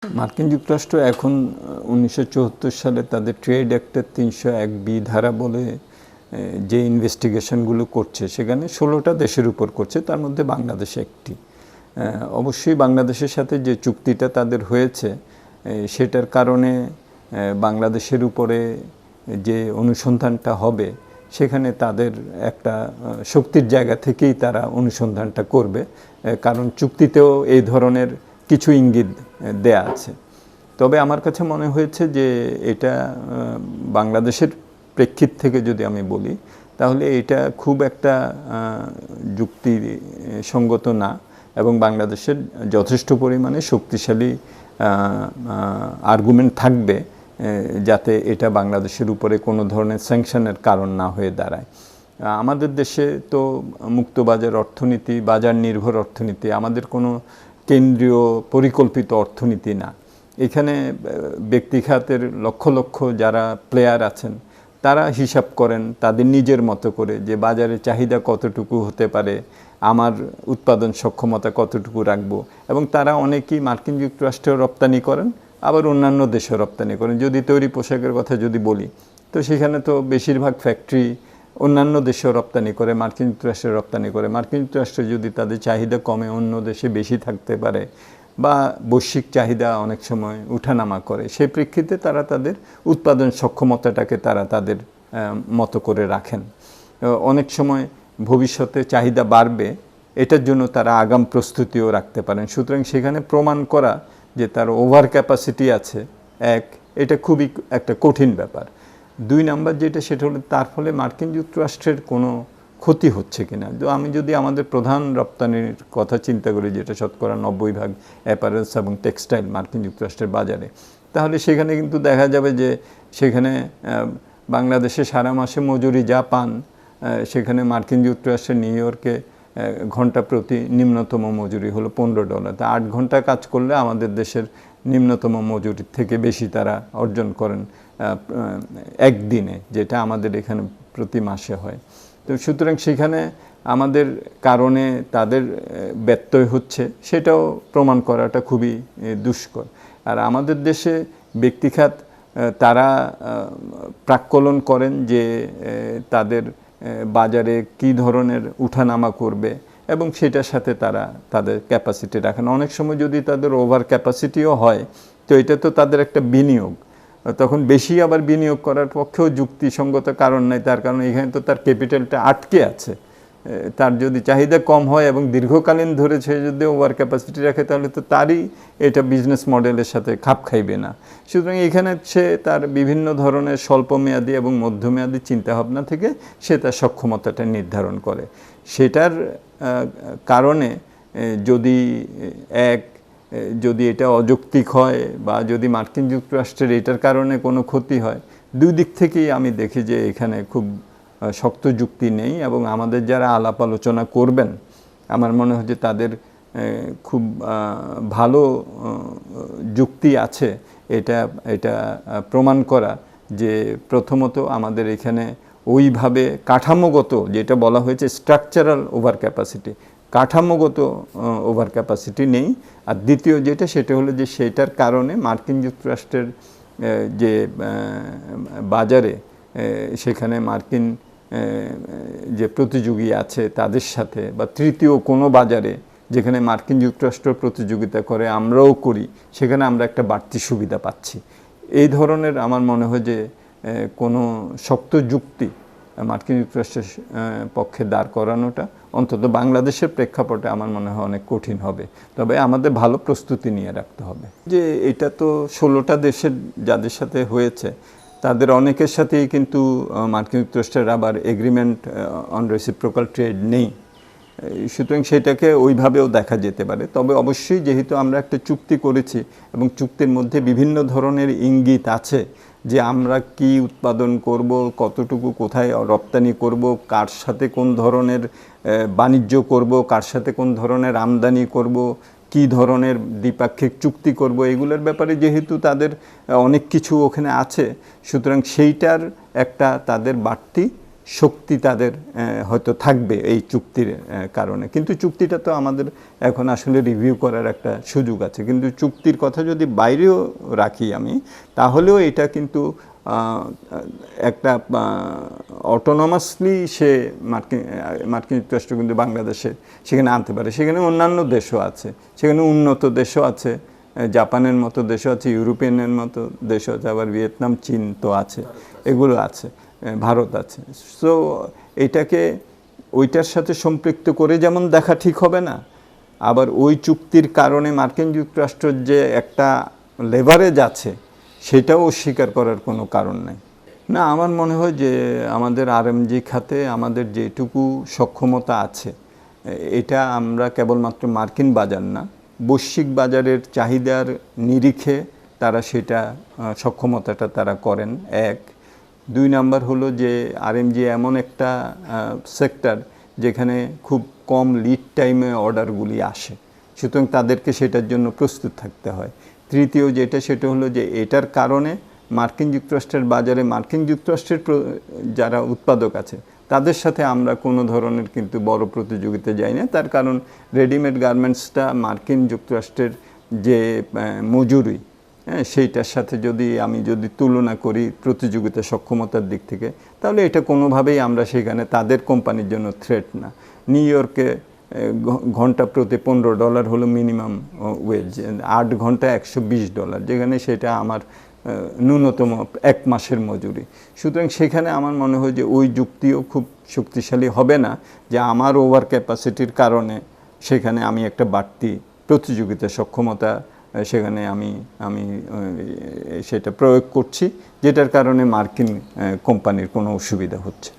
মার্কিন যুক্তরাষ্ট্র এখন 1974 সালে তাদের ট্রেড অ্যাক্টের 301(b) ধারা বলে যে ইনভেস্টিগেশনগুলো করছে, সেখানে 16টা দেশের উপর করছে, তার মধ্যে বাংলাদেশ একটি। অবশ্যই বাংলাদেশের সাথে যে চুক্তিটা তাদের হয়েছে সেটার কারণে বাংলাদেশের উপরে যে অনুসন্ধানটা হবে সেখানে তাদের একটা শক্তির জায়গা থেকেই তারা অনুসন্ধানটা করবে, কারণ চুক্তিতেও এই ধরনের কিছু ইঙ্গিত দেয়া আছে। তবে আমার কাছে মনে হয়েছে যে এটা বাংলাদেশের প্রেক্ষিত থেকে যদি আমি বলি তাহলে এটা খুব একটা যুক্তিসঙ্গত না, এবং বাংলাদেশের যথেষ্ট পরিমাণে শক্তিশালী আর্গুমেন্ট থাকবে যাতে এটা বাংলাদেশের উপরে কোনো ধরনের স্যাংশনের কারণ না হয়ে দাঁড়ায়। আমাদের দেশে তো মুক্তবাজার অর্থনীতি, বাজার নির্ভর অর্থনীতি, আমাদের কোনো কেন্দ্রীয় পরিকল্পিত অর্থনীতি না। এখানে ব্যক্তিখাতের লক্ষ লক্ষ যারা প্লেয়ার আছেন তারা হিসাব করেন তাদের নিজের মতো করে যে বাজারে চাহিদা কতটুকু হতে পারে, আমার উৎপাদন সক্ষমতা কতটুকু রাখবো, এবং তারা অনেকেই মার্কিন যুক্তরাষ্ট্রেও রপ্তানি করেন, আবার অন্যান্য দেশেও রপ্তানি করেন। যদি তৈরি পোশাকের কথা যদি বলি তো সেখানে তো বেশিরভাগ ফ্যাক্টরি অন্যান্য দেশেও রপ্তানি করে, মার্কিন যুক্তরাষ্ট্রে রপ্তানি করে। মার্কিন যুক্তরাষ্ট্রে যদি তাদের চাহিদা কমে অন্য দেশে বেশি থাকতে পারে, বা বৈশ্বিক চাহিদা অনেক সময় উঠানামা করে, সেই প্রেক্ষিতে তারা তাদের উৎপাদন সক্ষমতাটাকে তারা তাদের মতো করে রাখেন। অনেক সময় ভবিষ্যতে চাহিদা বাড়বে এটার জন্য তারা আগাম প্রস্তুতিও রাখতে পারেন। সুতরাং সেখানে প্রমাণ করা যে তার ওভার ক্যাপাসিটি আছে, এটা খুবই একটা কঠিন ব্যাপার। 2 নাম্বার যেটা, সেটা হলো তার ফলে মার্কিন যুক্তরাষ্ট্রের কোনো ক্ষতি হচ্ছে কিনা। তো আমি যদি আমাদের প্রধান রপ্তানির কথা চিন্তা করি, যেটা শতকরা 90% অ্যাপারেলস এবং টেক্সটাইল মার্কিন যুক্তরাষ্ট্রের বাজারে, তাহলে সেখানে কিন্তু দেখা যাবে যে সেখানে বাংলাদেশে সারা মাসে মজুরি যা পান সেখানে মার্কিন যুক্তরাষ্ট্রের নিউ ইয়র্কে ঘন্টা প্রতি নিম্নতম মজুরি হলো $15। তা 8 ঘন্টা কাজ করলে আমাদের দেশের নিম্নতম মজুরির থেকে বেশি তারা অর্জন করেন একদিনে, যেটা আমাদের এখানে প্রতি মাসে হয়। তো সুতরাং সেখানে আমাদের কারণে তাদের ব্যত্যয় হচ্ছে, সেটাও প্রমাণ করাটা খুবই দুষ্কর। আর আমাদের দেশে ব্যক্তিখাত তারা প্রাক্কলন করেন যে তাদের বাজারে কী ধরনের উঠানামা করবে, এবং সেটার সাথে তারা তাদের ক্যাপাসিটি রাখেন। অনেক সময় যদি তাদের ওভার ক্যাপাসিটিও হয় তো এটা তো তাদের একটা বিনিয়োগ, তখন বেশি আবার বিনিয়োগ করার পক্ষেও যুক্তিসঙ্গত কারণ নাই, তার কারণ এখানে তো তার ক্যাপিটালটা আটকে আছে। তার যদি চাহিদা কম হয় এবং দীর্ঘকালীন ধরে সে যদি ওভার ক্যাপাসিটি রাখে তাহলে তো তারই এটা বিজনেস মডেলের সাথে খাপ খাইবে না। সুতরাং এখানে সে তার বিভিন্ন ধরনের স্বল্পমেয়াদী এবং মধ্যমেয়াদী চিন্তাভাবনা থেকে সে তার সক্ষমতাটা নির্ধারণ করে। সেটার কারণে যদি এটা অযৌক্তিক হয় বা যদি মার্কিন যুক্তরাষ্ট্রের এটার কারণে কোনো ক্ষতি হয়, 2 দিক থেকেই আমি দেখি যে এখানে খুব শক্ত যুক্তি নেই, এবং আমাদের যারা আলাপ আলোচনা করবেন আমার মনে হয় যে তাদের খুব ভালো যুক্তি আছে এটা প্রমাণ করা যে প্রথমত আমাদের এখানে ওইভাবে কাঠামোগত, যেটা বলা হয়েছে স্ট্রাকচারাল ওভার ক্যাপাসিটি, কাঠামোগত ওভার ক্যাপাসিটি নেই। আর দ্বিতীয় যেটা, সেটা হলো যে সেটার কারণে মার্কিন যুক্তরাষ্ট্রের যে বাজারে সেখানে মার্কিন যে প্রতিযোগী আছে তাদের সাথে, বা তৃতীয় কোনো বাজারে যেখানে মার্কিন যুক্তরাষ্ট্র প্রতিযোগিতা করে আমরাও করি, সেখানে আমরা একটা বাড়তি সুবিধা পাচ্ছি। এই ধরনের আমার মনে হয় যে কোনো শক্ত যুক্তি মার্কিন যুক্তরাষ্ট্রের পক্ষে দাঁড় করানোটা অন্তত বাংলাদেশের প্রেক্ষাপটে আমার মনে হয় অনেক কঠিন হবে। তবে আমাদের ভালো প্রস্তুতি নিয়ে রাখতে হবে। যে এটা তো 16টা দেশের যাদের সাথে হয়েছে তাদের অনেকের সাথেই কিন্তু মার্কিন যুক্তরাষ্ট্রের আবার এগ্রিমেন্ট অন রেসিপ্রোকাল ট্রেড নেই, সুতরাং সেটাকে ওইভাবেও দেখা যেতে পারে। তবে অবশ্যই যেহেতু আমরা একটা চুক্তি করেছি এবং চুক্তির মধ্যে বিভিন্ন ধরনের ইঙ্গিত আছে যে আমরা কি উৎপাদন করব, কতটুকু কোথায় রপ্তানি করব, কার সাথে কোন ধরনের বাণিজ্য করব, কার সাথে কোন ধরনের আমদানি করব, কি ধরনের দ্বিপাক্ষিক চুক্তি করব, এগুলোর ব্যাপারে যেহেতু তাদের অনেক কিছু ওখানে আছে, সুতরাং সেইটার একটা তাদের বাড়তি শক্তি তাদের হয়তো থাকবে এই চুক্তির কারণে। কিন্তু চুক্তিটা তো আমাদের এখন আসলে রিভিউ করার একটা সুযোগ আছে। কিন্তু চুক্তির কথা যদি বাইরেও রাখি আমি, তাহলেও এটা কিন্তু একটা অটোনমাসলি সে মার্কিন যুক্তরাষ্ট্র কিন্তু বাংলাদেশে সেখানে আনতে পারে। সেখানে অন্যান্য দেশও আছে, সেখানে উন্নত দেশও আছে, জাপানের মতো দেশও আছে, ইউরোপিয়ানের মতো দেশও আছে, আবার ভিয়েতনাম, চীন তো আছে, এগুলো আছে, ভারত আছে। সো এটাকে ওইটার সাথে সম্পৃক্ত করে যেমন দেখা ঠিক হবে না, আবার ওই চুক্তির কারণে মার্কিন যুক্তরাষ্ট্রের যে একটা লেভারেজ আছে সেটাও অস্বীকার করার কোনো কারণ নেই। না, আমার মনে হয় যে আমাদের আরএমজি খাতে আমাদের যেটুকু সক্ষমতা আছে, এটা আমরা কেবলমাত্র মার্কিন বাজার না, বৈশ্বিক বাজারের চাহিদার নিরিখে তারা সেটা সক্ষমতাটা তারা করেন। এক, 2 নাম্বার হলো যে আরএমজি এমন একটা সেক্টর যেখানে খুব কম লিড টাইমে অর্ডারগুলি আসে, সুতরাং তাদেরকে সেটার জন্য প্রস্তুত থাকতে হয়। তৃতীয় যেটা, সেটা হলো যে এটার কারণে মার্কিন যুক্তরাষ্ট্রের বাজারে মার্কিন যুক্তরাষ্ট্রের যারা উৎপাদক আছে তাদের সাথে আমরা কোনো ধরনের কিন্তু বড় প্রতিযোগিতা যাই না। তার কারণ রেডিমেড গার্মেন্টসটা মার্কিন যুক্তরাষ্ট্রের যে মজুরি, সেইটার সাথে আমি যদি তুলনা করি প্রতিযোগিতা সক্ষমতার দিক থেকে, তাহলে এটা কোনোভাবেই আমরা সেখানে তাদের কোম্পানির জন্য থ্রেট না। নিউ ইয়র্কে ঘন্টা প্রতি $15 হলো মিনিমাম ওয়েজ, 8 ঘন্টা $120, যেখানে সেটা আমার ন্যূনতম 1 মাসের মজুরি। সুতরাং সেখানে আমার মনে হয় যে ওই যুক্তিও খুব শক্তিশালী হবে না যে আমার ওভার ক্যাপাসিটির কারণে সেখানে আমি একটা বাড়তি প্রতিযোগিতা সক্ষমতা সেখানে আমি সেটা প্রয়োগ করছি, যেটার কারণে মার্কিন কোম্পানির কোনো অসুবিধা হচ্ছে।